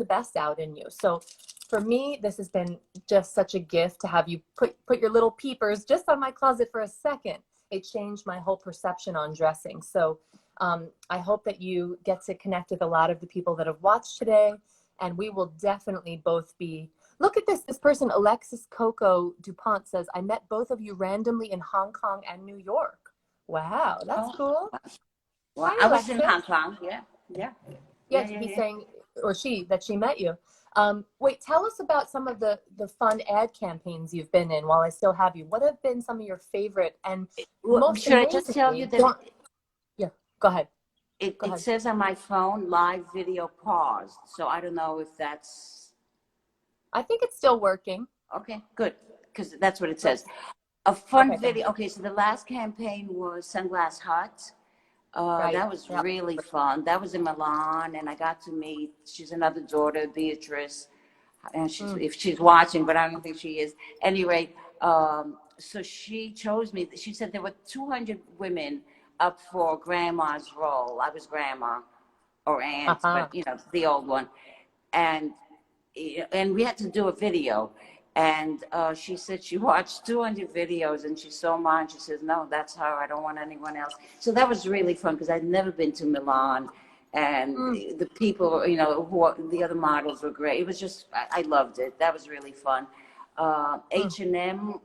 the best out in you. So for me, this has been just such a gift to have you put your little peepers just on my closet for a second. It changed my whole perception on dressing. So I hope that you get to connect with a lot of the people that have watched today, and we will definitely both be. Look at this. This person, Alexis Coco DuPont, says, I met both of you randomly in Hong Kong and New York. Wow, that's cool. Well, Hi, I was in Alexis. Hong Kong. Yeah. He's saying, or she, that she met you. Wait, tell us about some of the fun ad campaigns you've been in while I still have you. What have been some of your favorite and most should I just tell you that? Yeah, go ahead. It says on my phone, live video paused. So I don't know if that's. I think it's still working. Okay, good. Because that's what it says. A fun video. Okay, so the last campaign was Sunglass Hut. That was really fun. That was in Milan, and I got to meet, she's another daughter, Beatrice, and she's, if she's watching, but I don't think she is. Anyway, so she chose me. She said there were 200 women up for grandma's role. I was grandma or aunt, but you know, the old one. And we had to do a video. And she said she watched 200 videos and she saw mine. She says, no, that's her. I don't want anyone else. So that was really fun because I'd never been to Milan. And the people, you know, the other models were great. It was just, I loved it. That was really fun. H&M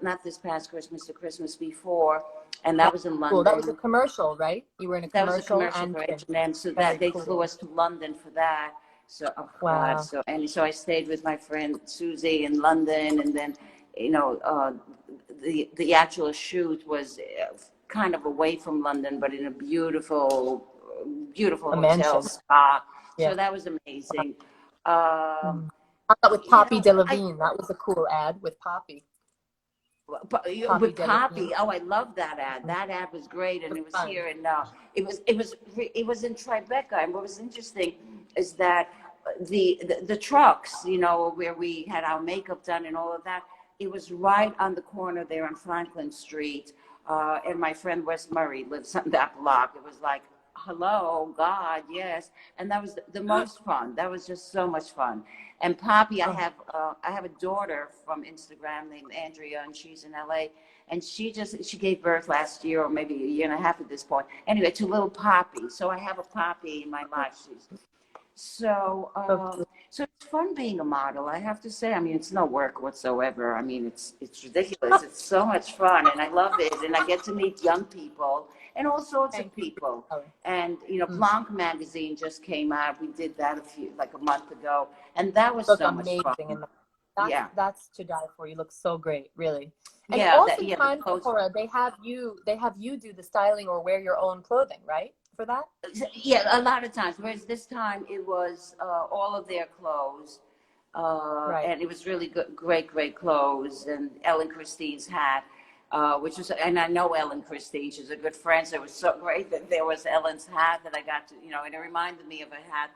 not this past Christmas, the Christmas before. And that was in London. Cool. That was a commercial, right? You were in a commercial. That was a commercial for H&M. So that they flew us to London for that. So, God, so I stayed with my friend Susie in London, and then, you know, the actual shoot was kind of away from London, but in a beautiful hotel spa. Yeah. So that was amazing. With Poppy Delevingne, that was a cool ad with Poppy. With Poppy, oh, I love that ad. That ad was great, and it was here, and it was in Tribeca. And what was interesting is that the trucks, you know, where we had our makeup done and all of that, it was right on the corner there on Franklin Street. And my friend Wes Murray lives on that block. It was like, hello, God, yes. And that was the most fun. That was just so much fun. And Poppy, I have a daughter from Instagram named Andrea, and she's in LA. And she gave birth last year, or maybe a year and a half at this point. Anyway, to little Poppy. So I have a Poppy in my life. So it's fun being a model, I have to say. I mean, it's no work whatsoever. I mean, it's ridiculous. It's so much fun, and I love it. And I get to meet young people and all sorts of people. And, you know, Blanc magazine just came out. We did that a month ago, and that was so much fun. That's to die for. You look so great, really. And oftentimes, Tziporah, they have you do the styling or wear your own clothing, right? For that? Yeah, a lot of times. Whereas this time it was all of their clothes, and it was really good, great clothes. And Ellen Christine's hat, which was, and I know Ellen Christine, she's a good friend, so it was so great that there was Ellen's hat that I got to, you know, and it reminded me of a hat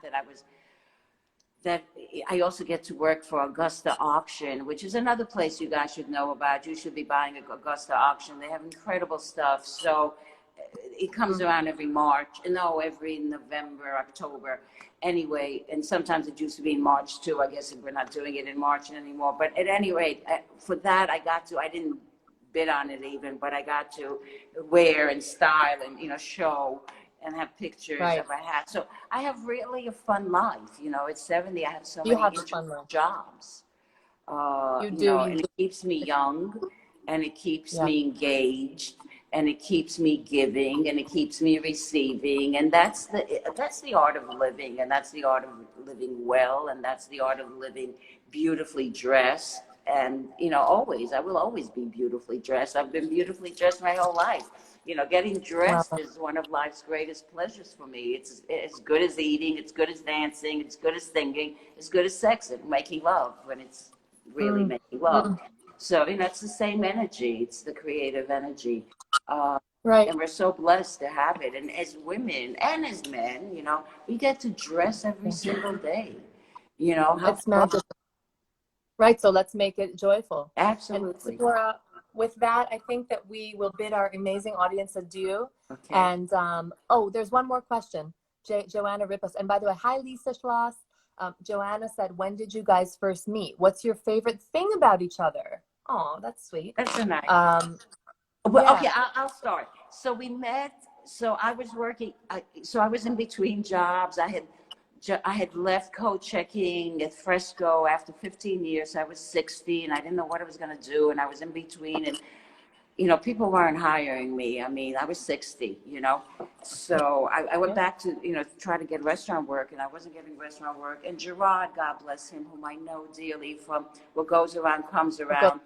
that I also get to work for Augusta Auction, which is another place you guys should know about. You should be buying at Augusta Auction. They have incredible stuff. So it comes around every November, October. Anyway, and sometimes it used to be in March too. I guess we're not doing it in March anymore. But at any rate, for that, I didn't bid on it even, but I got to wear and style and, you know, show and have pictures of a hat. So I have really a fun life. You know, at 70, I have so many interesting jobs. You know, and it keeps me young, and it keeps me engaged, and it keeps me giving, and it keeps me receiving. And that's the art of living, and that's the art of living well, and that's the art of living beautifully dressed. And, you know, I will always be beautifully dressed. I've been beautifully dressed my whole life. You know, getting dressed is one of life's greatest pleasures for me. It's as good as eating, it's good as dancing, it's good as singing, it's good as sex and making love when it's really making love. So, you know, it's the same energy. It's the creative energy. And we're so blessed to have it. And as women and as men, you know, we get to dress every single day. You know, it's magical. Right, so let's make it joyful. Absolutely. And Tziporah, with that, I think that we will bid our amazing audience adieu. Okay. And there's one more question. Joanna Rippos. And by the way, hi, Lisa Schloss. Joanna said, when did you guys first meet? What's your favorite thing about each other? Oh, that's sweet. That's so nice. Well, Yeah. okay, I'll start. So we met. So I was working. So I was in between jobs. I had left coat checking at Fresco after 15 years. I was 60 and I didn't know what I was going to do. And I was in between, and people weren't hiring me. I mean, I was 60, So I went back to, try to get restaurant work, and I wasn't getting restaurant work. And Gerard, God bless him, whom I know dearly from What Goes Around Comes Around.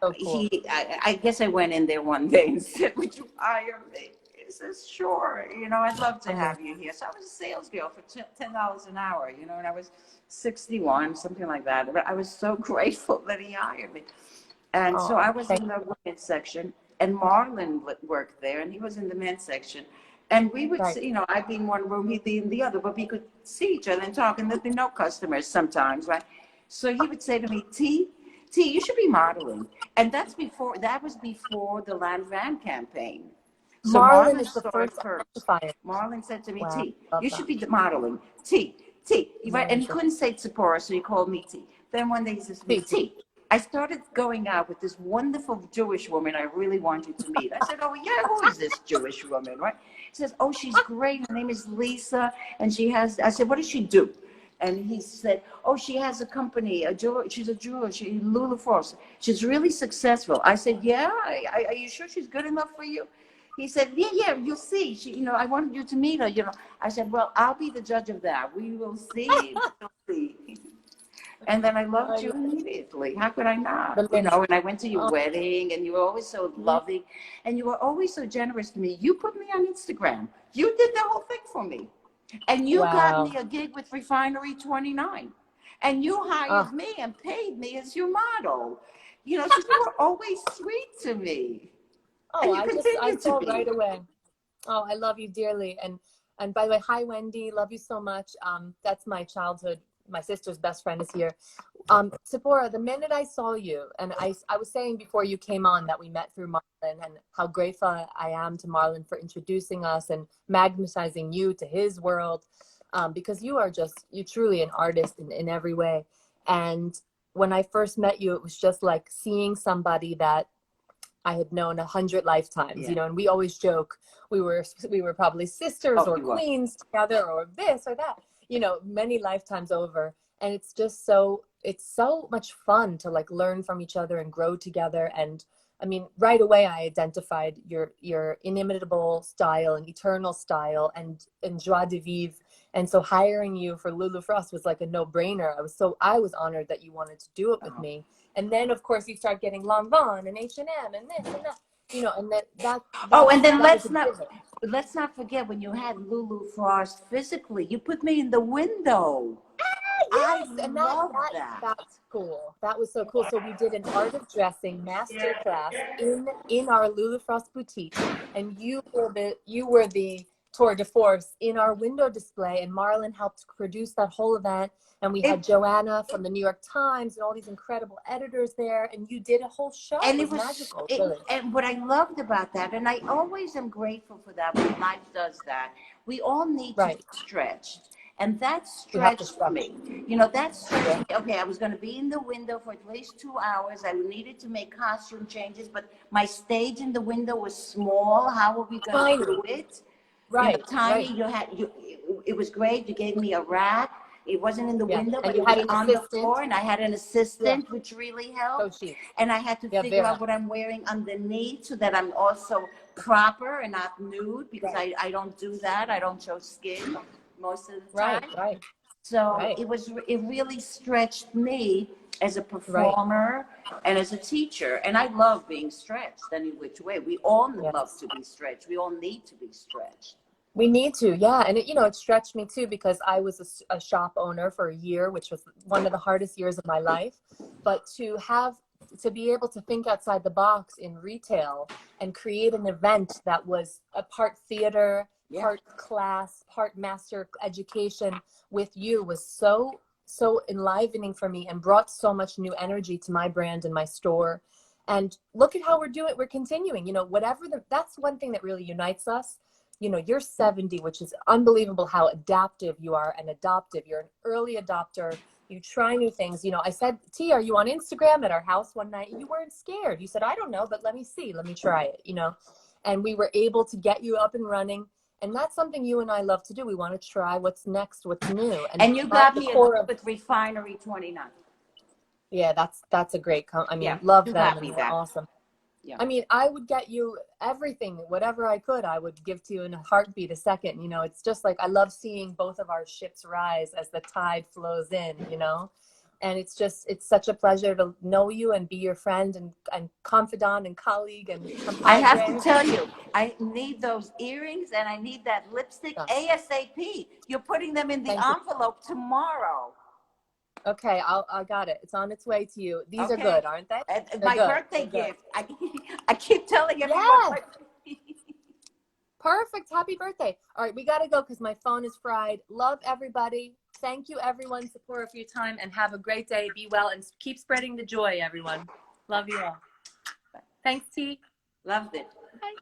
So cool. I guess I went in there one day and said, would you hire me? He says, sure. I'd love to have you here. So I was a sales girl for $10 an hour, and I was 61, something like that. But I was so grateful that he hired me. And so I was in the women's section, and Marlon worked there, and he was in the men's section. And we would see, I'd be in one room, he'd be in the other, but we could see each other and talk, and there'd be no customers sometimes, right? So he would say to me, T, you should be modeling. And that was before the Land Ram campaign. So Marlon is the first. Marlon said to me, Wow, T, you should be modeling. T, right? And he couldn't say Tziporah, so he called me T. Then one day he says to me, T, I started going out with this wonderful Jewish woman I really want you to meet. I said, oh, yeah, who is this Jewish woman, right? He says, oh, she's great. Her name is Lisa, and I said, what does she do? And he said, oh, she has a company, she's a jeweler, Lulu. She's really successful. I said, yeah, are you sure she's good enough for you? He said, yeah, you'll see. I wanted you to meet her, I said, well, I'll be the judge of that. We will see. We'll see. And then I loved you immediately. How could I not? And I went to your wedding, and you were always so loving, and you were always so generous to me. You put me on Instagram. You did the whole thing for me. And you got me a gig with Refinery 29. And you hired me and paid me as your model. So you were always sweet to me. Oh, I saw right away. Oh, I love you dearly. And by the way, hi, Wendy. Love you so much. That's my childhood. My sister's best friend is here. Tziporah, the minute I saw you, and I was saying before you came on that we met through Marlon, and how grateful I am to Marlon for introducing us and magnetizing you to his world, because you truly an artist in every way. And when I first met you, it was just like seeing somebody that I had known 100 lifetimes, and we always joke we were probably sisters or queens together or this or that, many lifetimes over. And it's so much fun to like learn from each other and grow together. And I mean, right away I identified your inimitable style and eternal style and joie de vivre. And so hiring you for Lulu Frost was like a no-brainer. I was honored that you wanted to do it with me. And then of course you start getting Lanvin and H&M and this and that, and that and then let's not forget when you had Lulu Frost physically, you put me in the window. Yes, and that's cool. That was so cool. So we did an art of dressing master class in our Lulu Frost boutique, and you were the tour de force in our window display, and Marlon helped produce that whole event. And we had Joanna from the New York Times and all these incredible editors there, and you did a whole show. And it was magical. And what I loved about that, and I always am grateful for that when life does that, we all need to be stretched. And that stretched me. That stretched me. Okay, I was going to be in the window for at least 2 hours. I needed to make costume changes, but my stage in the window was small. How were we going to do it? Right. Tiny. It was great. You gave me a rack. It wasn't in the window, but you it had was on the floor, and I had an assistant, which really helped. So and I had to figure out what I'm wearing underneath so that I'm also proper and not nude, because I don't do that. I don't show skin most of the time. Right. So it really stretched me as a performer and as a teacher. And I love being stretched any which way. We all love to be stretched. We all need to be stretched. We need to, yeah. And it stretched me too, because I was a shop owner for a year, which was one of the hardest years of my life. But to be able to think outside the box in retail and create an event that was a part theater, part class, part master education with you was so enlivening for me, and brought so much new energy to my brand and my store. And look at how we're continuing, whatever that's one thing that really unites us. you know, you're 70, which is unbelievable how adaptive you are and adoptive. You're an early adopter. You try new things. You know, I said, T, are you on Instagram at our house one night? You weren't scared. You said, I don't know, but let me see. Let me try it, you know. And we were able to get you up and running. And that's something you and I love to do. We want to try what's next, what's new. And you got me a good with Refinery 29. Yeah, that's a great, I mean, Yeah, love you them got and me they're that. awesome. Yeah. I mean, I would get you everything, whatever I could, I would give to you in a heartbeat a second. You know, it's just like, I love seeing both of our ships rise as the tide flows in, you know, and it's just, it's such a pleasure to know you and be your friend and confidant and colleague and I have compadre. to tell you, I need those earrings and I need that lipstick ASAP. You're putting them in the Thank you. envelope tomorrow. Okay, I got it. It's on its way to you. These are Okay. good, aren't they? My Good. birthday They're good. gift. I keep telling everyone. Yes. Perfect. Happy birthday. All right, we got to go because my phone is fried. Love everybody. Thank you, everyone, Tziporah, for your time, and have a great day. Be well and keep spreading the joy, everyone. Love you all. Thanks, T. Loved it. Bye.